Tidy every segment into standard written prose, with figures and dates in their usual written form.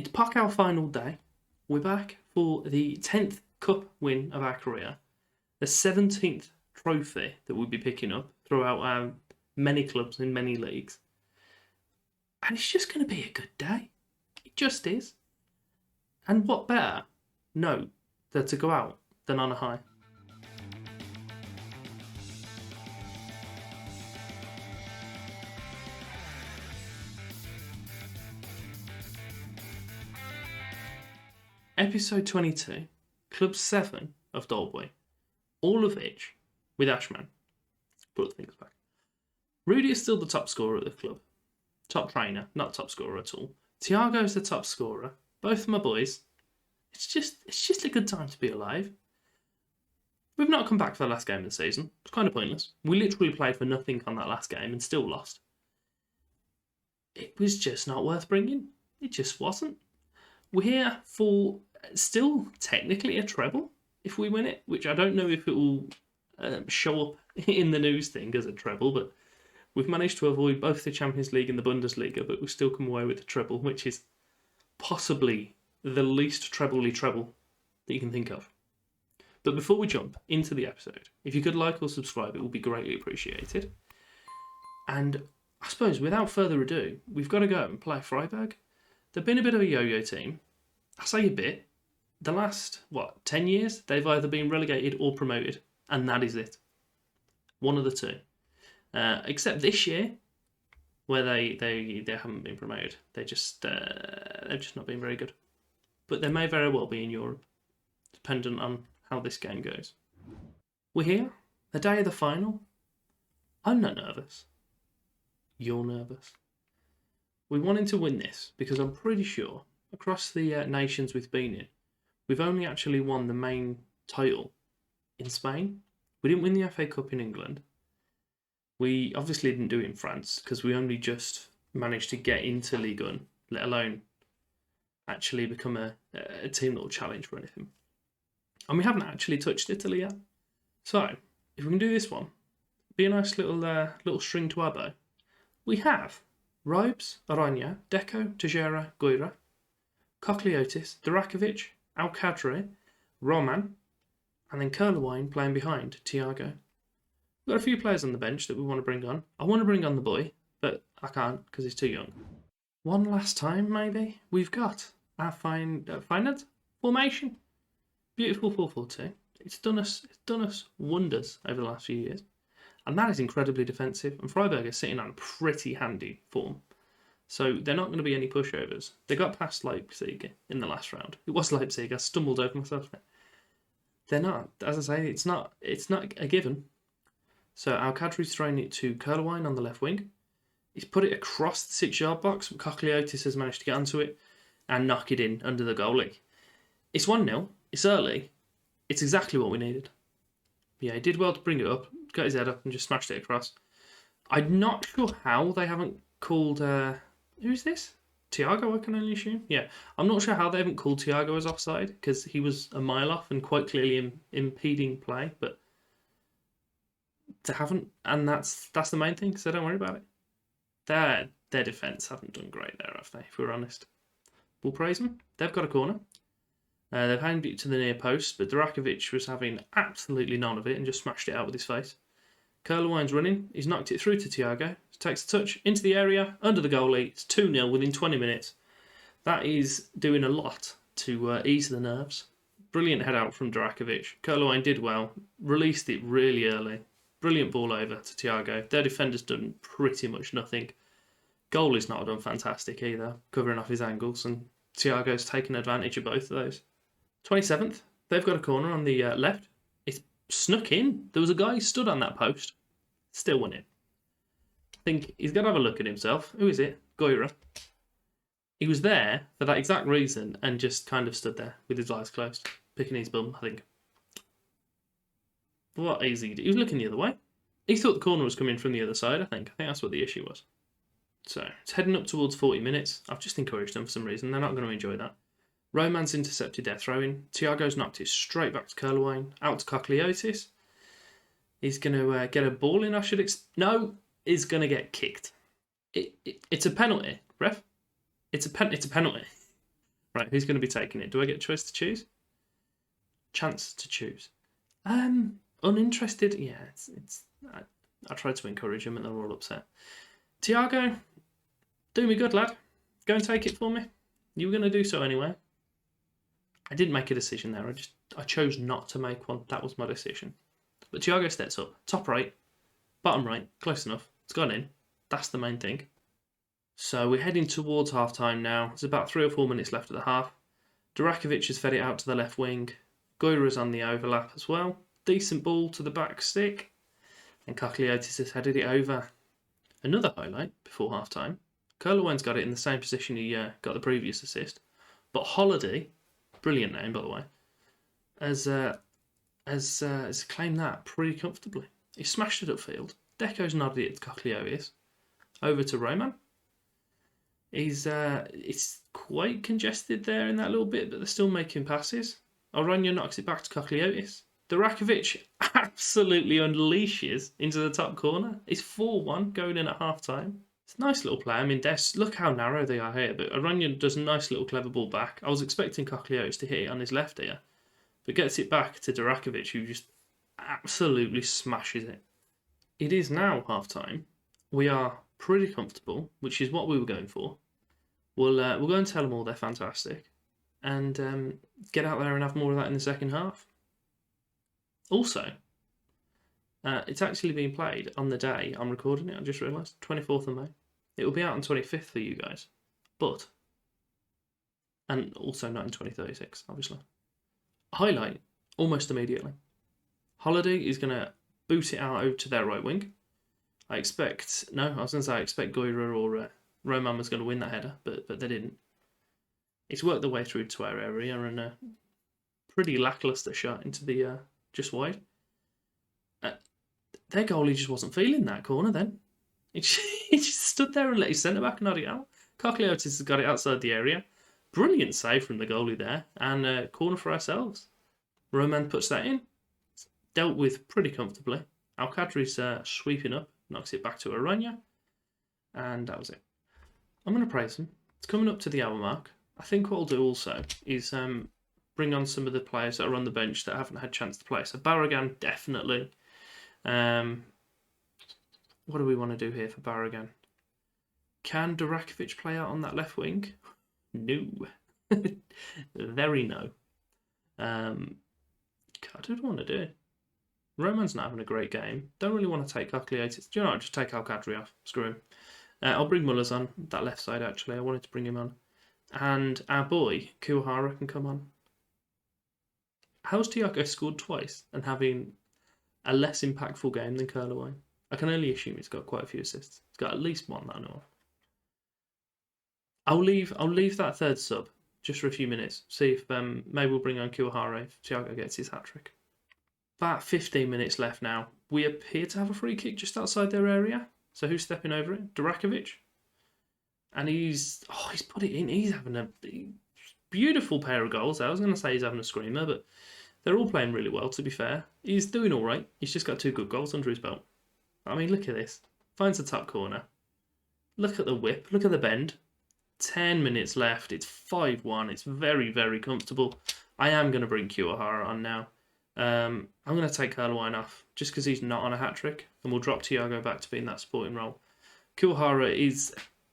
It's Pokal Final day. We're back for the 10th cup win of our career, the 17th trophy that we'll be picking up throughout our many clubs in many leagues. And it's just going to be a good day. It just is. And what better note than to go out than on a high? Episode 22, Club 7 of Doleboy, all of which with Ashman. Put things back. Rudy is still the top scorer at the club. Top trainer, not top scorer at all. Tiago's the top scorer. Both my boys. It's just a good time to be alive. We've not come back for the last game of the season. It's kind of pointless. We literally played for nothing on that last game and still lost. It was just not worth bringing. It just wasn't. We're here for still technically a treble if we win it, which I don't know if it will show up in the news thing as a treble, but we've managed to avoid both the Champions League and the Bundesliga, but we've still come away with the treble, which is possibly the least treble-y treble that you can think of. But before we jump into the episode, if you could like or subscribe, it would be greatly appreciated. And I suppose without further ado, we've got to go and play Freiberg. They've been a bit of a yo-yo team. I say a bit. The last, 10 years, they've either been relegated or promoted, and that is it. One of the two. Except this year, where they haven't been promoted. They've just not been very good. But they may very well be in Europe, dependent on how this game goes. We're here, the day of the final. I'm not nervous. You're nervous. We wanted to win this because I'm pretty sure across the nations we've been in, we've only actually won the main title in Spain. We didn't win the FA Cup in England. We obviously didn't do it in France because we only just managed to get into Ligue 1, let alone actually become a team that will challenge for anything. And we haven't actually touched Italy yet. So, if we can do this one, be a nice little string to our bow. We have Ribes, Aranya, Deco, Tejera, Guira, Cochleotis, Durakovic, Al-Kadri, Roman, and then Curlewine playing behind Tiago. We've got a few players on the bench that we want to bring on. I want to bring on the boy, but I can't because he's too young. One last time, maybe, we've got our finite formation. Beautiful 4-4-2. It's done us wonders over the last few years. And that is incredibly defensive. And Freiberg is sitting on pretty handy form. So they're not going to be any pushovers. They got past Leipzig in the last round. It was Leipzig. I stumbled over myself there. They're not. As I say, it's not a given. So Al-Kadri's thrown it to Curlewine on the left wing. He's put it across the 6-yard box. But Cochleotis has managed to get onto it and knock it in under the goalie. It's 1-0. It's early. It's exactly what we needed. Yeah, he did well to bring it up, got his head up and just smashed it across. I'm not sure how they haven't called... who's this? Tiago, I can only assume? Yeah, I'm not sure how they haven't called Tiago as offside, because he was a mile off and quite clearly impeding play, but they haven't, and that's the main thing, so don't worry about it. Their defence haven't done great there, have they, if we're honest. We'll praise them. They've got a corner. They've handed it to the near post, but Durakovic was having absolutely none of it and just smashed it out with his face. Curlewine's running. He's knocked it through to Tiago. Takes a touch into the area, under the goalie. It's 2-0 within 20 minutes. That is doing a lot to ease the nerves. Brilliant head out from Durakovic. Curlewine did well. Released it really early. Brilliant ball over to Tiago. Their defender's done pretty much nothing. Goalie's not done fantastic either, covering off his angles, and Tiago's taken advantage of both of those. 27th, they've got a corner on the left. It's snuck in. There was a guy stood on that post. Still won it. I think he's got to have a look at himself. Who is it? Guira. He was there for that exact reason and just kind of stood there with his eyes closed, picking his bum, I think. What easy. He was looking the other way. He thought the corner was coming from the other side, I think. I think that's what the issue was. So, it's heading up towards 40 minutes. I've just encouraged them for some reason. They're not going to enjoy that. Roman's intercepted their throw-in. Tiago's knocked it straight back to Curlewine. Out to Cochleotis. He's going to get a ball in, I should No, he's going to get kicked. It's a penalty, ref. It's a penalty. Right, who's going to be taking it? Do I get a choice to choose? Chance to choose. Uninterested. Yeah, I tried to encourage them and they're all upset. Tiago, do me good, lad. Go and take it for me. You were going to do so anyway. I didn't make a decision there. I chose not to make one. That was my decision. But Tiago steps up. Top right, bottom right, close enough. It's gone in. That's the main thing. So we're heading towards half time now. There's about 3 or 4 minutes left of the half. Durakovic has fed it out to the left wing. Goira's on the overlap as well. Decent ball to the back stick. And Kokliotis has headed it over. Another highlight before half time. Kerlowan's got it in the same position he got the previous assist. But Holiday, brilliant name by the way, has claimed that pretty comfortably. He smashed it upfield. Deco's nodded it to Kokliotis. Over to Roman. It's quite congested there in that little bit, but they're still making passes. Oranja knocks it back to Kokliotis. Durakovic absolutely unleashes into the top corner. It's 4-1 going in at half time. It's a nice little play. I mean, look how narrow they are here, but Oranja does a nice little clever ball back. I was expecting Kokliotis to hit it on his left here, but gets it back to Durakovic, who just absolutely smashes it. It is now half time. We are pretty comfortable, which is what we were going for. We'll go and tell them all they're fantastic, and get out there and have more of that in the second half. Also, it's actually being played on the day I'm recording it. I just realised 24th of May. It will be out on 25th for you guys, and also not in 2036, obviously. Highlight almost immediately. Holiday is going to boot it out over to their right wing. I expect Goira or Roman was going to win that header, but they didn't. It's worked their way through to our area and a pretty lacklustre shot into the just wide. Their goalie just wasn't feeling that corner then. He just stood there and let his centre back nod it out. Kokliotis has got it outside the area. Brilliant save from the goalie there, and corner for ourselves. Roman puts that in. It's dealt with pretty comfortably. Al-Qadri's sweeping up, knocks it back to Oranja, and that was it. I'm going to praise him. It's coming up to the hour mark. I think what I'll do also is bring on some of the players that are on the bench that haven't had a chance to play. So Barragan, definitely. What do we want to do here for Barragan? Can Durakovic play out on that left wing? No. Very no. God, who do I want to do? Roman's not having a great game. Don't really want to take Kokliotis. Do you know what? Just take Al-Qadri off. Screw him. I'll bring Mullers on that left side, actually. I wanted to bring him on. And our boy, Kuwahara, can come on. How's Tiago scored twice and having a less impactful game than Kerlowan? I can only assume he's got quite a few assists. He's got at least one that I know of. I'll leave that third sub just for a few minutes. See if maybe we'll bring on Kuwahara if Tiago gets his hat-trick. About 15 minutes left now. We appear to have a free kick just outside their area. So who's stepping over it? Durakovic. And he's put it in. He's having a beautiful pair of goals. I was going to say he's having a screamer, but they're all playing really well, to be fair. He's doing all right. He's just got 2 good goals under his belt. I mean, look at this. Finds the top corner. Look at the whip. Look at the bend. 10 minutes left. It's 5-1. It's very, very comfortable. I am going to bring Kuwahara on now. I'm going to take Kerlowan off just because he's not on a hat-trick, and we'll drop Tiago back to be in that supporting role. Kuwahara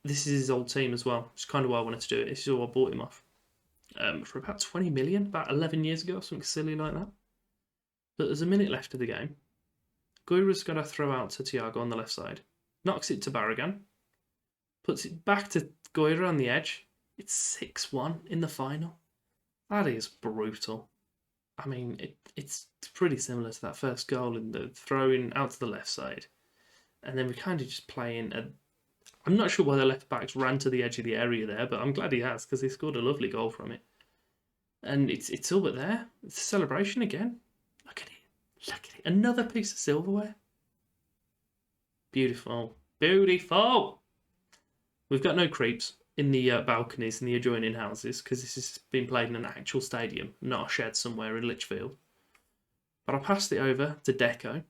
this is his old team as well. It's kind of why I wanted to do it. This is why I bought him off. For about 20 million, about 11 years ago, something silly like that. But there's a minute left of the game. Goira's got to throw out to Tiago on the left side. Knocks it to Barragan. Puts it back to Goira on the edge. It's 6-1 in the final. That is brutal. I mean, it's pretty similar to that first goal in the throwing out to the left side. And then we're kind of just playing I'm not sure why the left backs ran to the edge of the area there, but I'm glad he has because he scored a lovely goal from it. And it's all but there. It's a celebration again. Look at it. Look at it. Another piece of silverware. Beautiful. Beautiful. We've got no creeps in the balconies in the adjoining houses because this has been played in an actual stadium, not a shed somewhere in Lichfield. But I passed it over to Deco.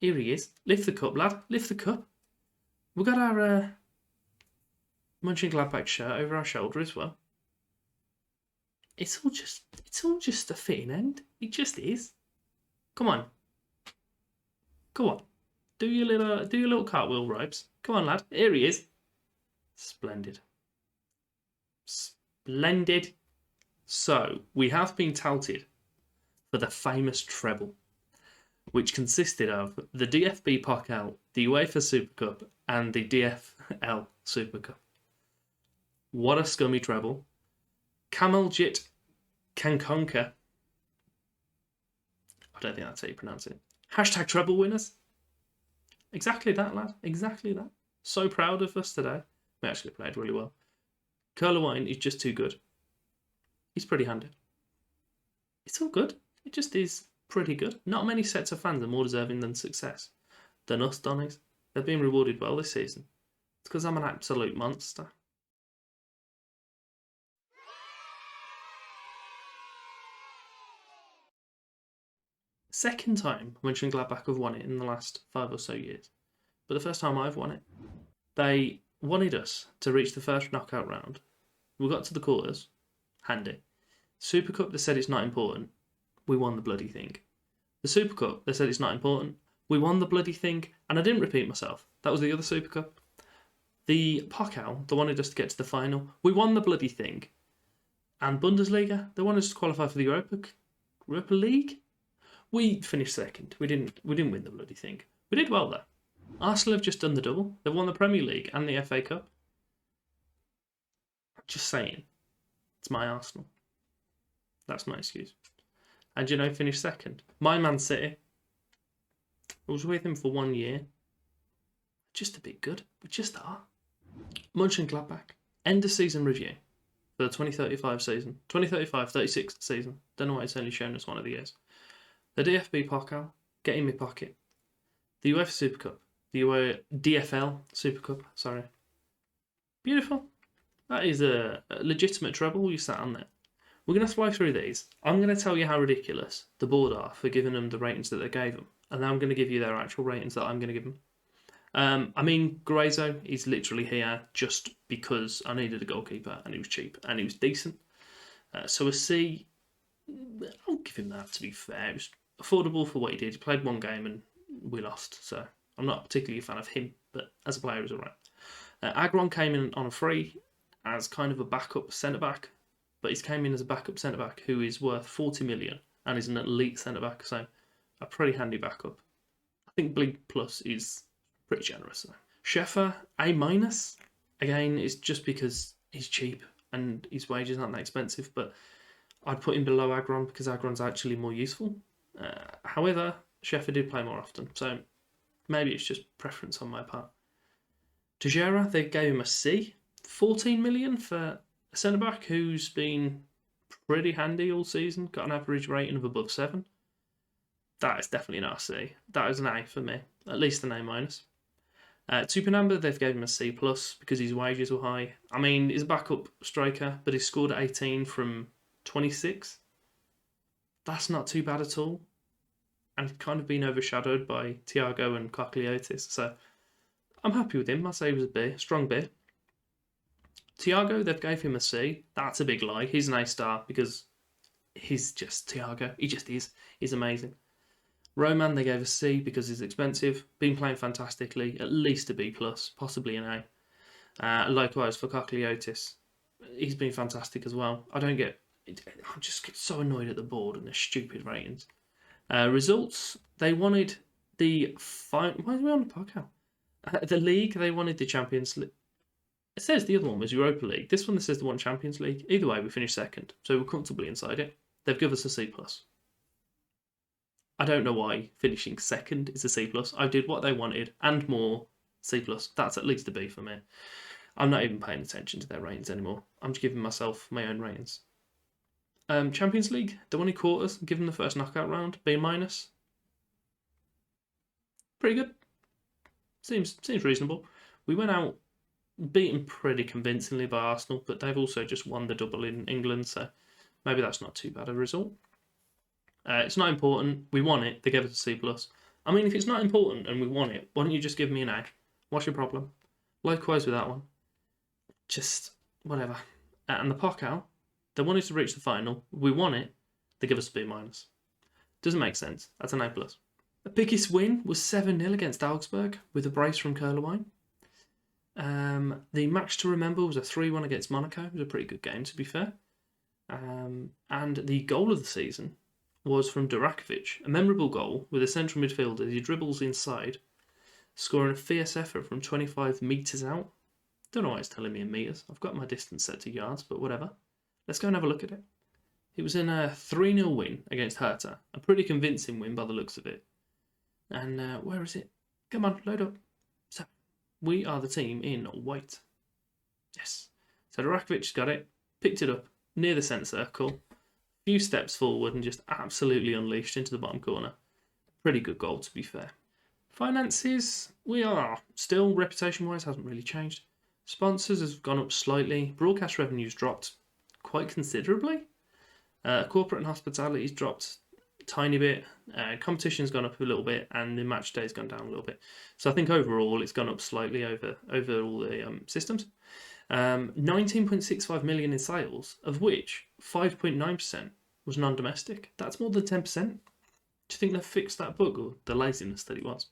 Here he is. Lift the cup, lad. Lift the cup. We've got our Monchengladbach shirt over our shoulder as well. It's all just a fitting end. It just is. Come on. Go on. Do your little cartwheel ropes. Come on, lad. Here he is. Splendid. Splendid. So, we have been touted for the famous treble, which consisted of the DFB Pokal, the UEFA Super Cup, and the DFL Super Cup. What a scummy treble. Kamaljit Kankonka. I don't think that's how you pronounce it. Hashtag treble winners. Exactly that, lad. Exactly that. So proud of us today. We actually played really well. Curler is just too good. He's pretty handy. It's all good. It just is pretty good. Not many sets of fans are more deserving than success than us, Donnies. They're being rewarded well this season. It's because I'm an absolute monster. Second time Monchengladbach have won it in the last 5 or so years. But the first time I've won it. They wanted us to reach the first knockout round. We got to the quarters. Handy. Super Cup, they said it's not important. We won the bloody thing. The Super Cup, they said it's not important. We won the bloody thing. And I didn't repeat myself. That was the other Super Cup. The Pokal, they wanted us to get to the final. We won the bloody thing. And Bundesliga, they wanted us to qualify for the Europa League. We finished second. We didn't win the bloody thing. We did well though. Arsenal have just done the double. They've won the Premier League and the FA Cup. Just saying. It's my Arsenal. That's my excuse. And finished second. My Man City. I was with him for 1 year. Just a bit good. We just are. Monchengladbach. End of season review for the 2035 season. 2035-36 season. Don't know why it's only shown us one of the years. The DFB Pokal. Get in my pocket. The UEFA Super Cup. The DFL Super Cup. Sorry. Beautiful. That is a legitimate treble you sat on there. We're going to fly through these. I'm going to tell you how ridiculous the board are for giving them the ratings that they gave them. And then I'm going to give you their actual ratings that I'm going to give them. Grazo is literally here just because I needed a goalkeeper and he was cheap and he was decent. So a C, I'll give him that to be fair. It was affordable for what he did. He played 1 game and we lost. So I'm not particularly a fan of him, but as a player, he's alright. Agron came in on a free as kind of a backup centre-back. But he's came in as a backup centre-back who is worth 40 million and is an elite centre-back, so a pretty handy backup. I think Bleak Plus is pretty generous. Schäfer, A-. Again, it's just because he's cheap and his wages aren't that expensive, but I'd put him below Agron because Agron's actually more useful. However, Schäfer did play more often, so maybe it's just preference on my part. Teixeira, they gave him a C. 14 million for a centre-back who's been pretty handy all season, got an average rating of above 7. That is definitely not a C. That is an A for me, at least an A-. Tupinamba, they've given him a C+ because his wages were high. He's a backup striker, but he's scored 18 from 26. That's not too bad at all. And kind of been overshadowed by Thiago and Cochleotis, so I'm happy with him. I say he was a B, strong B. Thiago, they've gave him a C. That's a big lie. He's an A-star because he's just Thiago. He just is. He's amazing. Roman, they gave a C because he's expensive. Been playing fantastically. At least a B+, possibly an A. Likewise for Cochleotis. He's been fantastic as well. I just get so annoyed at the board and their stupid ratings. Results, they wanted the final... Why are we on the podcast? The league, they wanted the Champions League. It says the other one was Europa League. This one says the one Champions League. Either way, we finished second, so we're comfortably inside it. They've given us a C+. I don't know why finishing second is a C+. I did what they wanted and more. C+. That's at least a B for me. I'm not even paying attention to their ratings anymore. I'm just giving myself my own ratings. Champions League, they wanted quarters. Given the first knockout round, B-. Pretty good. Seems reasonable. We went out beaten pretty convincingly by Arsenal, but they've also just won the double in England, so maybe that's not too bad a result. It's not important. We won it. They gave us a C+. If it's not important and we won it, why don't you just give me an A? What's your problem? Likewise with that one. Just whatever. And the Pokal, They wanted to reach the final. We won it. They give us a B-. Doesn't make sense. That's an A+. The biggest win was 7-0 against Augsburg with a brace from Kerlewine. The match to remember was a 3-1 against Monaco. It was a pretty good game, to be fair. And the goal of the season was from Durakovic, a memorable goal with a central midfielder as he dribbles inside, scoring a fierce effort from 25 metres out. Don't know why it's telling me in metres. I've got my distance set to yards, but whatever. Let's go and have a look at it. It was in a 3-0 win against Hertha, a pretty convincing win by the looks of it. And where is it? Come on, load up. So, we are the team in white. Yes. So Durakovic's got it, picked it up near the centre circle, a few steps forward and just absolutely unleashed into the bottom corner. Pretty good goal, to be fair. Finances, we are still, reputation-wise, hasn't really changed. Sponsors have gone up slightly. Broadcast revenues dropped quite considerably. Corporate and hospitality's dropped a tiny bit. Competition's gone up a little bit, and the match day's gone down a little bit. So I think overall it's gone up slightly over all the systems. 19.65 million in sales, of which 5.9% was non-domestic. That's more than 10%. Do you think they've fixed that bug, or the laziness that it was?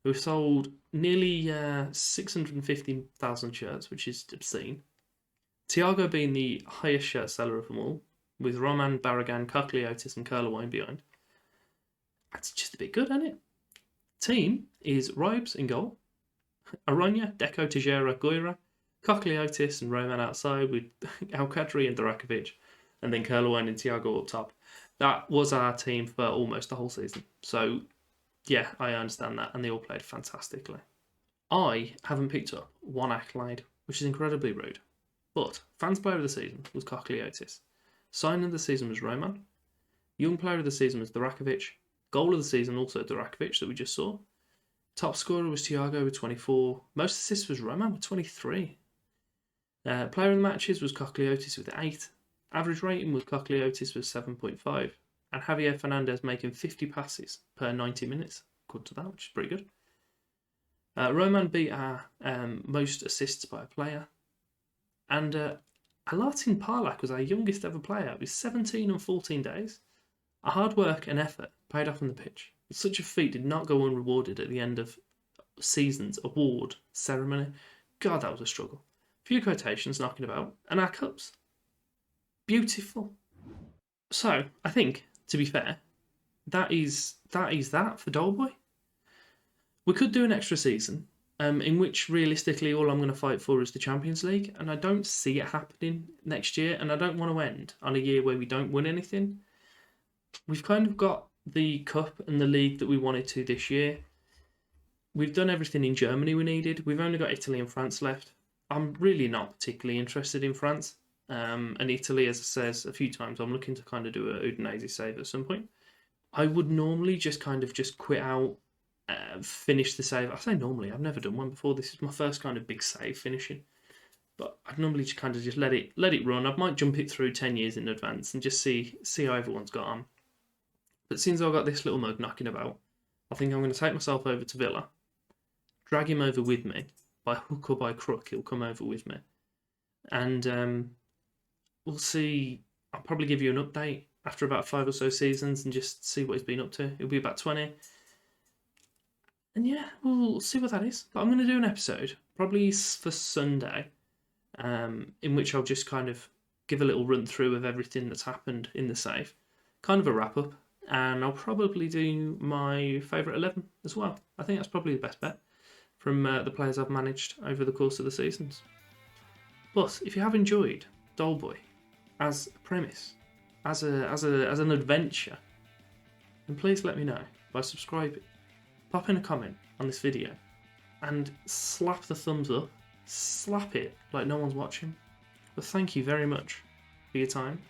We've sold nearly 650,000 shirts, which is obscene. Thiago being the highest shirt seller of them all, with Roman, Barragan, Cochleotis and Kerlewine behind. That's just a bit good, isn't it? Team is Ribes in goal, Aronia, Deco, Tejera, Guira, Cochleotis and Roman outside with Al-Qadri and Durakovic, and then Kerlewine and Thiago up top. That was our team for almost the whole season. So, yeah, I understand that, and they all played fantastically. I haven't picked up one accolade, which is incredibly rude. But fans player of the season was Cochleotis. Signing of the season was Roman. Young player of the season was Durakovic. Goal of the season also Durakovic that we just saw. Top scorer was Thiago with 24. Most assists was Roman with 23. Player of the matches was Cochleotis with 8. Average rating with Cochleotis was 7.5. And Javier Fernandez making 50 passes per 90 minutes. Good to that, which is pretty good. Roman beat our most assists by a player. And Alatin Parlak was our youngest ever player. With 17 and 14 days. Our hard work and effort paid off on the pitch. Such a feat did not go unrewarded at the end of season's award ceremony. God, that was a struggle. Few quotations knocking about. And our cups. Beautiful. So, I think, to be fair, that is that for Doleboy. We could do an extra season, in which realistically all I'm going to fight for is the Champions League, and I don't see it happening next year, and I don't want to end on a year where we don't win anything. We've kind of got the cup and the league that we wanted to this year. We've done everything in Germany we needed. We've only got Italy and France left. I'm really not particularly interested in France. And Italy, as I says a few times, I'm looking to kind of do a Udinese save at some point. I would normally just quit out, finish the save. I say normally, I've never done one before. This is my first kind of big save finishing. But I'd normally just let it run. I might jump it through 10 years in advance and just see how everyone's got on. But since I've got this little mug knocking about, I think I'm going to take myself over to Villa, drag him over with me. By hook or by crook, he'll come over with me. And we'll see. I'll probably give you an update after about 5 or so seasons and just see what he's been up to. It'll be about 20. And yeah, we'll see what that is. But I'm going to do an episode, probably for Sunday, in which I'll just kind of give a little run through of everything that's happened in the save. Kind of a wrap up. And I'll probably do my favourite 11 as well. I think that's probably the best bet from the players I've managed over the course of the seasons. But if you have enjoyed Doleboy as a premise, as an adventure, then please let me know by subscribing. Pop in a comment on this video and slap the thumbs up. Slap it like no one's watching. But thank you very much for your time.